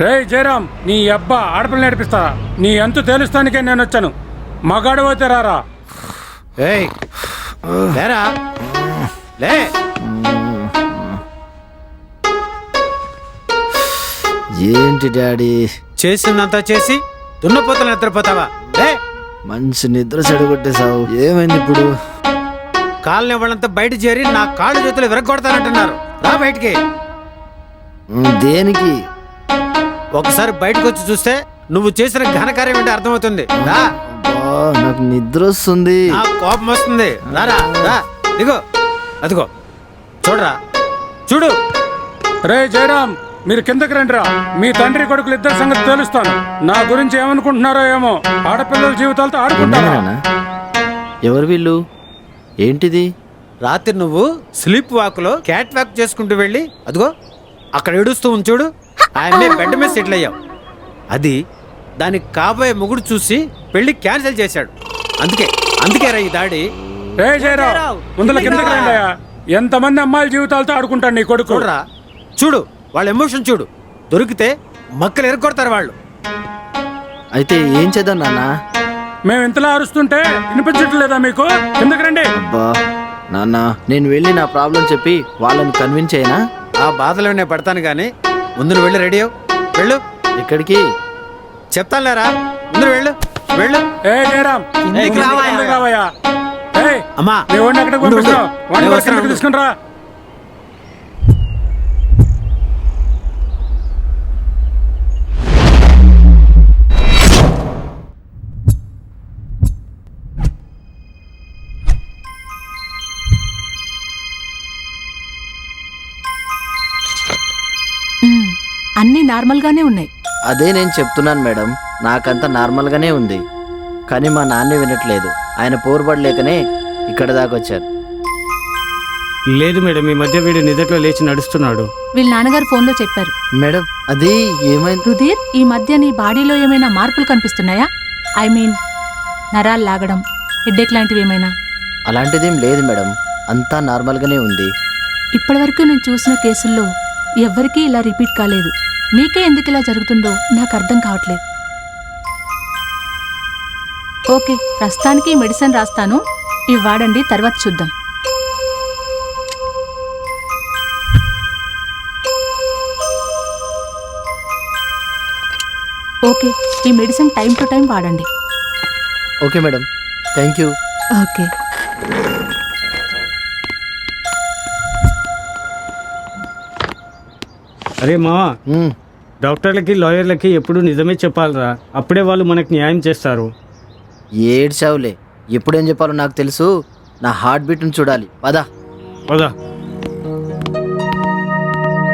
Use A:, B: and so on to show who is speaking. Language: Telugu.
A: రే జయరాం, నీ అబ్బా ఆడపిల్ల నేర్పిస్తా. నీ ఎంతో తెలుస్తానికే నేను వచ్చాను. మగాడు పోతే రారా.
B: ఏయ్ లేరా లే.
C: ఏంటి డాడీ
B: చేసిందంతా చేసి దున్నపోతలు నిద్రపోతావా? లే.
C: మంచి నిద్ర చెడగొట్టేశావు. ఏమైంది ఇప్పుడు?
B: కాళ్ళని వాళ్ళంతా బయట చేరి నా కాళ్ళు చేతులు విరగొడతానంటున్నారు. రా బయటికి.
C: దేనికి?
B: ఒకసారి బయటకు వచ్చి చూస్తే నువ్వు చేసిన ఘనకార్యం ఏంటో అర్థమవుతుంది. రా.
C: అబ్బా, నాకు నిద్ర వస్తుంది.
B: నాకు కోపం వస్తుంది. రారా రా. దిగో. అదిగో చూడరా, చూడు.
A: రే జయరాం, మీరు కిందకి రండిరా. మీ తండ్రి కొడుకులు ఇద్దరు సంగతి తెలుస్తాను. నా గురించి ఏమనుకుంటున్నారో ఏమో. ఆడపిల్లల జీవితాలతో ఆడుకుంటారా?
C: ఉన్నారా? ఎవరు వీళ్ళు? ఏంటిది?
B: రాత్రి నువ్వు స్లీప్ వాక్ లో క్యాట్ వాక్ చేసుకుంటూ వెళ్ళి అదిగో అక్కడ ఏడుస్తూ ఉంది చూడు. ఆయన్నే బెడ్ మీద సెటిల్ అయ్యావు. అది దానికి కాబోయే మొగుడు చూసి పెళ్లి క్యాన్సిల్ చేశాడు. అందుకే రా ఈ దాడి.
A: రే జయరాం, ముందల కిందకి రండియా. ఎంతమంది అమ్మాయిల జీవితాలతో ఆడుకుంటాడు నీ కొడుకు.
B: చూడరా, చూడు వాళ్ళ ఎమోషన్ చూడు. దొరికితే మక్కలు ఎరగొడతారు వాళ్ళు.
C: అయితే ఏం చేద్దాం నాన్న?
A: మేము ఇంతలా అరుస్తుంటే వినిపించట్లేదా మీకు? కిందకి రండి.
C: అబ్బా నాన్న, నేను వెళ్ళి నా ప్రాబ్లం చెప్పి వాళ్ళని కన్విన్స్ అయినా?
B: ఆ బాధలో నేను పడతాను కానీ ముందు నువ్వు వెళ్ళి రెడీ అవ్వు. వెళ్ళు.
C: ఎక్కడికి?
B: చెప్తాను లేరా, ముందు వెళ్ళు. వెళ్ళు.
A: ఏ జయరాం,
B: కిందకి
A: రావయ్యా. ఏయ్,
B: అమ్మా
A: నీ వాడిని ఎక్కడికి పంపిస్తావు? వాడిని కూడా కిందకి తీసుకుని రా.
D: అన్నీ నార్మల్గానే ఉన్నాయి.
C: అదే నేను చెప్తున్నాను మేడం, నాకంతా నార్మల్గానే ఉంది. కానీ మా నాన్నే వినట్లేదు. ఆయన పోరుపడలేకనే ఇక్కడ దాకా వచ్చారు.
E: లేదు మేడం, ఈ మధ్య వీడు నిద్రలో లేచి నడుస్తున్నాడు.
D: వీళ్ళ నాన్నగారు ఫోన్లో చెప్పారు.
C: మేడం అది ఏమైంది?
D: రుధీర్, ఈ మధ్య నీ బాడీలో ఏమైనా మార్పులు కనిపిస్తున్నాయా? ఐ మీన్ నరాలు లాగడం, హెడ్ఏక్ లాంటివి ఏమైనా?
C: అలాంటిదేం లేదు మేడం, అంతా నార్మల్గానే ఉంది.
D: ఇప్పటివరకు నేను చూసిన కేసుల్లో ఎవ్వరికీ ఇలా రిపీట్ కాలేదు. మీకే ఎందుకు ఇలా జరుగుతుందో నాకు అర్థం కావట్లేదు. ఓకే, ప్రస్తుతానికి ఈ మెడిసిన్ రాస్తాను, ఇవి వాడండి, తర్వాత చూద్దాం. ఓకే, ఈ మెడిసిన్ టైం టు టైం వాడండి.
C: Okay madam, thank you.
D: Okay.
E: అరే మావా,
C: మ్మ్.
E: డాక్టర్లకి లాయర్లకి ఎప్పుడు నిజమే చెప్పాలరా, అప్పుడే వాళ్ళు మనకు న్యాయం చేస్తారు.
C: ఏడ్చావులే, ఎప్పుడేం చెప్పాలో నాకు తెలుసు. నా హార్ట్ బీట్ని చూడాలి. పదా.
E: పదా.